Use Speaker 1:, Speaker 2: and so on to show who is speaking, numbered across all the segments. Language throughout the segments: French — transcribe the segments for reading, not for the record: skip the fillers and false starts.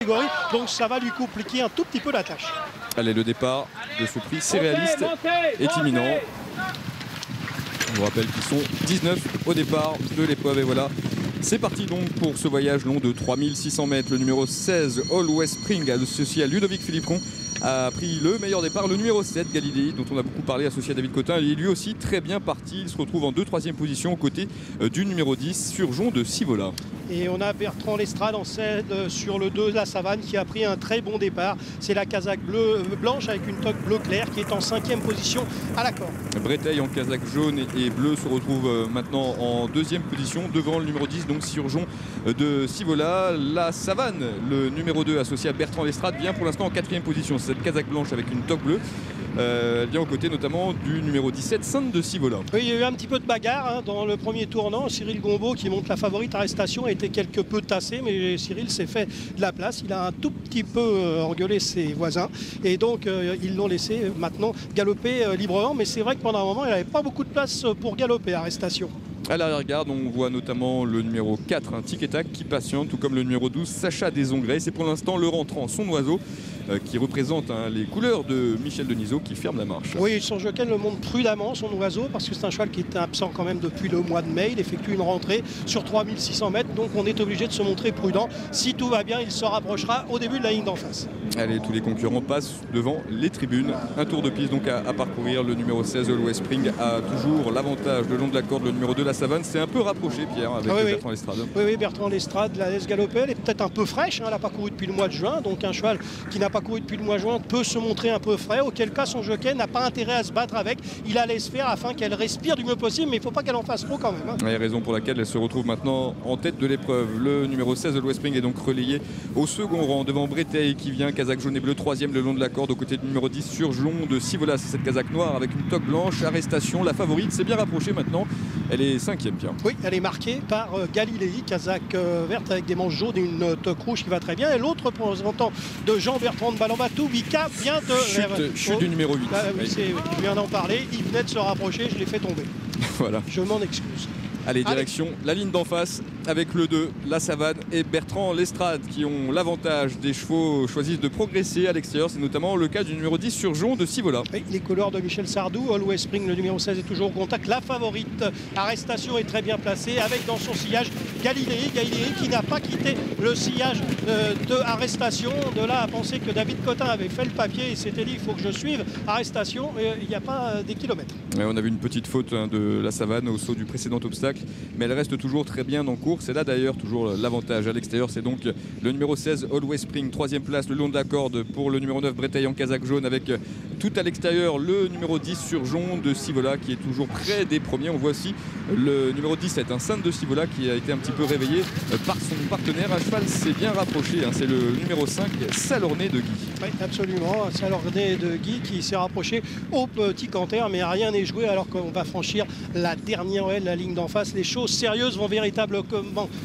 Speaker 1: catégorie, donc ça va lui compliquer un tout petit peu la tâche.
Speaker 2: Allez, le départ de ce prix céréaliste est imminent. Je vous rappelle qu'ils sont 19 au départ de l'épreuve et voilà. C'est parti donc pour ce voyage long de 3600 mètres. Le numéro 16, All West Spring, associé à Ludovic Philippon, a pris le meilleur départ. Le numéro 7, Galilei, dont on a beaucoup parlé, associé à David Cotin, il est lui aussi très bien parti. Il se retrouve en 2-3e position aux côtés du numéro 10, Surgeon de Sivola.
Speaker 1: Et on a Bertrand Lestrade en scène sur le 2 de la Savane qui a pris un très bon départ. C'est la casaque blanche avec une toque bleu clair qui est en 5e position à la corde.
Speaker 2: Breteil en casaque jaune et bleu se retrouve maintenant en 2e position devant le numéro 10, donc Surgeon de Sivola. La Savane, le numéro 2 associé à Bertrand Lestrade, vient pour l'instant en 4e position. Cette casaque blanche avec une toque bleue. Elle vient aux côtés notamment du numéro 17, Sainte de Sivola.
Speaker 1: Oui, il y a eu un petit peu de bagarre dans le premier tournant. Cyril Gombeau, qui monte la favorite Arrestation, a été quelque peu tassé, mais Cyril s'est fait de la place. Il a un tout petit peu engueulé ses voisins et donc ils l'ont laissé maintenant galoper librement. Mais c'est vrai que pendant un moment, il n'avait pas beaucoup de place pour galoper Arrestation.
Speaker 2: À l'arrière-garde, on voit notamment le numéro 4, un Tic et Tac, qui patiente, tout comme le numéro 12, Sacha Desongrais. C'est pour l'instant le rentrant, son oiseau, qui représente les couleurs de Michel Denisot, qui ferme la marche.
Speaker 1: Oui, son jockey le monte prudemment, son oiseau, parce que c'est un cheval qui était absent quand même depuis le mois de mai. Il effectue une rentrée sur 3600 mètres, donc on est obligé de se montrer prudent. Si tout va bien, il se rapprochera au début de la ligne d'en face.
Speaker 2: Allez, tous les concurrents passent devant les tribunes. Un tour de piste donc à parcourir. Le numéro 16, All West Spring, a toujours l'avantage le long de la corde. Le numéro 2, la Savane, c'est un peu rapproché, Pierre, avec Bertrand Lestrade.
Speaker 1: Oui, Bertrand Lestrade la laisse galoper. Elle est peut-être un peu fraîche, elle n'a pas couru depuis le mois de juin. Donc un cheval qui n'a pas couru depuis le mois de juin peut se montrer un peu frais, auquel cas son jockey n'a pas intérêt à se battre avec. Il la laisse faire afin qu'elle respire du mieux possible, mais il ne faut pas qu'elle en fasse trop quand même.
Speaker 2: Il y a raison pour laquelle elle se retrouve maintenant en tête de l'épreuve. Le numéro 16, All West Spring, est donc relayé au second rang devant Breteil qui vient, casaque jaune et bleu, 3e le long de la corde, aux côtés du numéro 10, Surgeon de Sivola. C'est cette casaque noire avec une toque blanche. Arrestation, la favorite, c'est bien rapproché maintenant. Elle est 5e, Pierre.
Speaker 1: Oui, elle est marquée par Galilei, casaque verte avec des manches jaunes et une toque rouge qui va très bien. Et l'autre représentant de Jean-Bertrand de Balambatou, Vika, vient de...
Speaker 2: Chute du numéro 8.
Speaker 1: Oui, je viens d'en parler. Il venait de se rapprocher, je l'ai fait tomber.
Speaker 2: Voilà.
Speaker 1: Je m'en excuse.
Speaker 2: Allez, direction la ligne d'en face avec le 2, la Savane et Bertrand Lestrade qui ont l'avantage des chevaux choisissent de progresser à l'extérieur. C'est notamment le cas du numéro 10, Surgeon de Sivola.
Speaker 1: Oui, les couleurs de Michel Sardou. All West Spring, le numéro 16, est toujours au contact. La favorite, Arrestation, est très bien placée avec dans son sillage Galilei qui n'a pas quitté le sillage de Arrestation. De là à penser que David Cotin avait fait le papier et s'était dit il faut que je suive Arrestation. Il n'y a pas des kilomètres.
Speaker 2: Et on a vu une petite faute de la Savane au saut du précédent obstacle, mais elle reste toujours très bien en course. C'est là d'ailleurs toujours l'avantage à l'extérieur. C'est donc le numéro 16, All West Spring, 3e place le long de la corde pour le numéro 9, Breteil en casaque jaune, avec tout à l'extérieur le numéro 10, Surgeon de Sivola, qui est toujours près des premiers. On voit aussi le numéro 17, un Sainte de Sivola, qui a été un petit peu réveillé par son partenaire. Un cheval s'est bien rapproché, c'est le numéro 5, Salorné de Guy.
Speaker 1: Oui, absolument, Salorné de Guy qui s'est rapproché au petit canter, mais rien n'est joué alors qu'on va franchir la dernière la ligne d'en face. Les choses sérieuses vont véritablement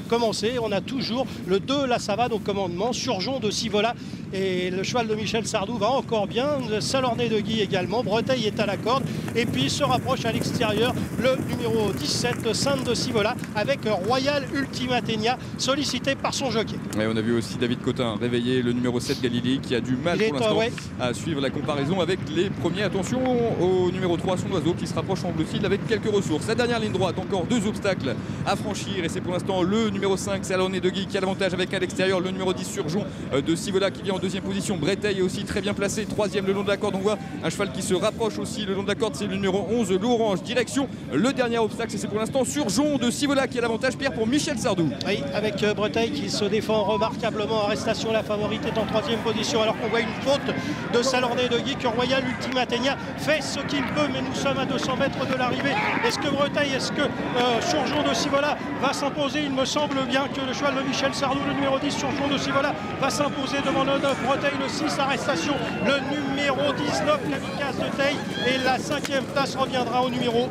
Speaker 1: commencer. On a toujours le 2, la Savane, au commandement, Surgeon de Sivola, et le cheval de Michel Sardou va encore bien, Salorné de Guy également. Breteil est à la corde et puis se rapproche à l'extérieur le numéro 17, Sainte de Sivola, avec Royal Ultimatenia sollicité par son jockey.
Speaker 2: Et on a vu aussi David Cotin réveiller le numéro 7, Galilei, qui a du mal pour l'instant à suivre la comparaison avec les premiers. Attention au numéro 3, son oiseau, qui se rapproche en bleu-fil avec quelques ressources. La dernière ligne droite, encore 2 obstacles à franchir et c'est pour l'instant le numéro 5, Salorné de Guy, qui a l'avantage avec à l'extérieur le numéro 10, Surgeon de Sivola, qui vient en 2e position. Breteil est aussi très bien placé, 3e le long de la corde. On voit un cheval qui se rapproche aussi le long de la corde, c'est le numéro 11, l'Orange. Direction le dernier obstacle et c'est pour l'instant Surgeon de Sivola qui a l'avantage, Pierre, pour Michel Sardou.
Speaker 1: Oui, avec Breteil qui se défend remarquablement. Arrestation, la favorite, est en 3e position alors qu'on voit une faute de Salorné de Guy, que Royal Ultimatenia fait ce qu'il peut, mais nous sommes à 200 mètres de l'arrivée. Est-ce que Breteil, est-ce que Surgeon de Sivola va s'imposer? Il me semble bien que le cheval de Michel Sardou, le numéro 10, Surgeon de Sivola, va s'imposer devant le 9, Breteil, le 6, Arrestation, le numéro 19, Kamikaze de Teille, et la 5e place reviendra au numéro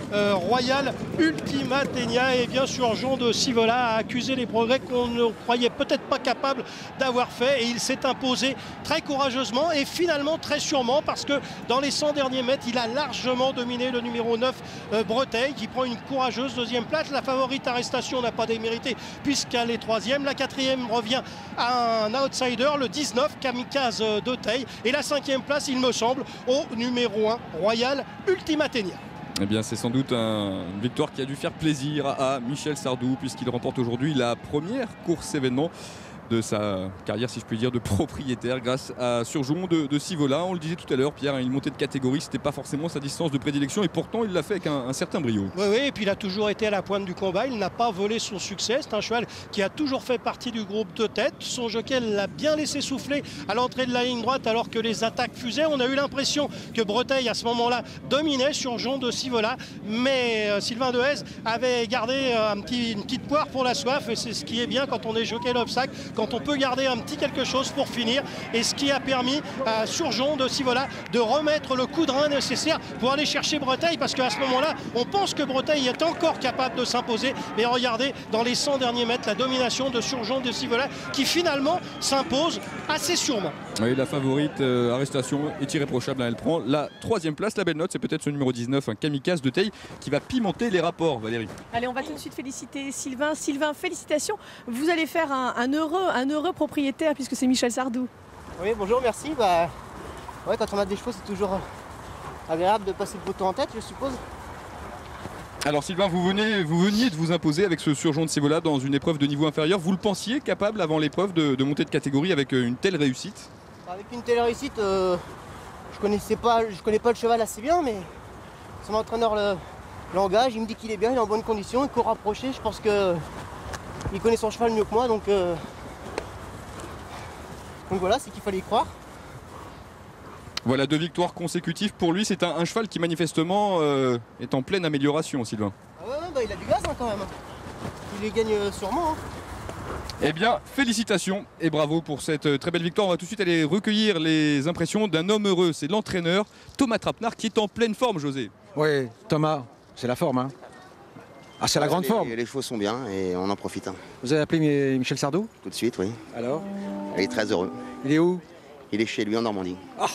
Speaker 1: 1, Royal Ultima Tegna. Et bien sûr, Jean de Sivola a accusé les progrès qu'on ne croyait peut-être pas capable d'avoir fait. Et il s'est imposé très courageusement et finalement très sûrement, parce que dans les 100 derniers mètres, il a largement dominé le numéro 9, Breteuil, qui prend une courageuse deuxième place. La favorite Arrestation n'a pas démérité puisqu'elle est troisième. La quatrième revient à un outsider, le 19, Kamikaze de Teil. Et la cinquième place, il me semble, au numéro 1, Royal Ultima Tegna.
Speaker 2: Eh bien, c'est sans doute une victoire qui a dû faire plaisir à Michel Sardou, puisqu'il remporte aujourd'hui la première course événement de sa carrière, si je puis dire, de propriétaire, grâce à Surgeon de Sivola. On le disait tout à l'heure, Pierre, il montait de catégorie, c'était pas forcément sa distance de prédilection, et pourtant il l'a fait avec un certain brio.
Speaker 1: Oui, et puis il a toujours été à la pointe du combat, il n'a pas volé son succès. C'est un cheval qui a toujours fait partie du groupe de tête. Son jockey l'a bien laissé souffler à l'entrée de la ligne droite alors que les attaques fusaient. On a eu l'impression que Breteuil à ce moment-là dominait Surgeon de Sivola, mais Sylvain Dehaze avait gardé une petite poire pour la soif, et c'est ce qui est bien quand on est jockey d'obstacle, quand on peut garder un petit quelque chose pour finir, et ce qui a permis à Surgeon de Sivola de remettre le coup de rein nécessaire pour aller chercher Breteuil, parce qu'à ce moment-là, on pense que Breteuil est encore capable de s'imposer. Mais regardez, dans les 100 derniers mètres, la domination de Surgeon de Sivola qui finalement s'impose assez sûrement.
Speaker 2: Oui, la favorite Arrestation est irréprochable, elle prend la troisième place. La belle note, c'est peut-être ce numéro 19, un Kamikaze de Teil, qui va pimenter les rapports, Valérie.
Speaker 3: Allez, on va tout de suite féliciter Sylvain. Sylvain, félicitations. Vous allez faire un heureux propriétaire, puisque c'est Michel Sardou.
Speaker 4: Oui, bonjour, merci. Ouais, quand on a des chevaux, c'est toujours agréable de passer le beau temps en tête, je suppose.
Speaker 2: Alors Sylvain, vous veniez de vous imposer avec ce Surgeon de Sivola dans une épreuve de niveau inférieur. Vous le pensiez capable avant l'épreuve de monter de catégorie avec une telle réussite?
Speaker 4: Avec une telle réussite, je connais pas le cheval assez bien, mais son entraîneur l'engage, il me dit qu'il est bien, il est en bonne condition, il court rapproché. Je pense qu'il connaît son cheval mieux que moi, donc voilà, c'est qu'il fallait y croire.
Speaker 2: Voilà 2 victoires consécutives pour lui. C'est un cheval qui manifestement est en pleine amélioration, Sylvain.
Speaker 4: Ah ouais, il a du gaz quand même. Il les gagne sûrement.
Speaker 2: Eh bien, félicitations et bravo pour cette très belle victoire. On va tout de suite aller recueillir les impressions d'un homme heureux. C'est l'entraîneur Thomas Trapenard qui est en pleine forme, José.
Speaker 5: Oui, Thomas, c'est la forme. Hein. Ah, c'est la grande forme.
Speaker 6: Les chevaux sont bien et on en profite.
Speaker 5: Vous avez appelé Michel Sardou?
Speaker 6: Tout de suite, oui.
Speaker 5: Alors?
Speaker 6: Il est très heureux.
Speaker 5: Il est où?
Speaker 6: Il est chez lui en Normandie.
Speaker 5: Ah,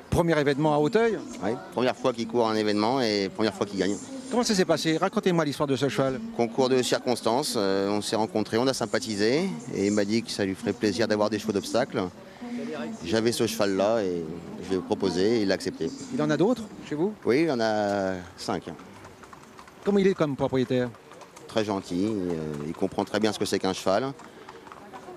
Speaker 5: premier événement à Auteuil?
Speaker 6: Oui, première fois qu'il court un événement et première fois qu'il gagne.
Speaker 5: Comment ça s'est passé? Racontez-moi l'histoire de ce cheval.
Speaker 6: Concours de circonstances, on s'est rencontrés, on a sympathisé et il m'a dit que ça lui ferait plaisir d'avoir des chevaux d'obstacle. J'avais ce cheval-là et je lui ai proposé et il l'a accepté.
Speaker 5: Il en a d'autres chez vous?
Speaker 6: Oui, il en a 5.
Speaker 5: Comment il est comme propriétaire?
Speaker 6: Très gentil, il comprend très bien ce que c'est qu'un cheval.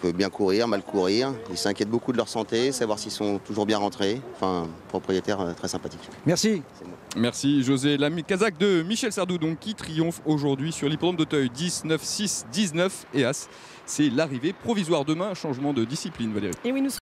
Speaker 6: Il peut bien courir, mal courir. Il s'inquiète beaucoup de leur santé, savoir s'ils sont toujours bien rentrés. Enfin, propriétaire très sympathique.
Speaker 5: Merci.
Speaker 2: Merci José. La Kazakh de Michel Sardou donc, qui triomphe aujourd'hui sur l'hippodrome d'Auteuil. 19-6, 19 et As. C'est l'arrivée provisoire demain. Changement de discipline, Valérie.
Speaker 3: Et oui, nous serons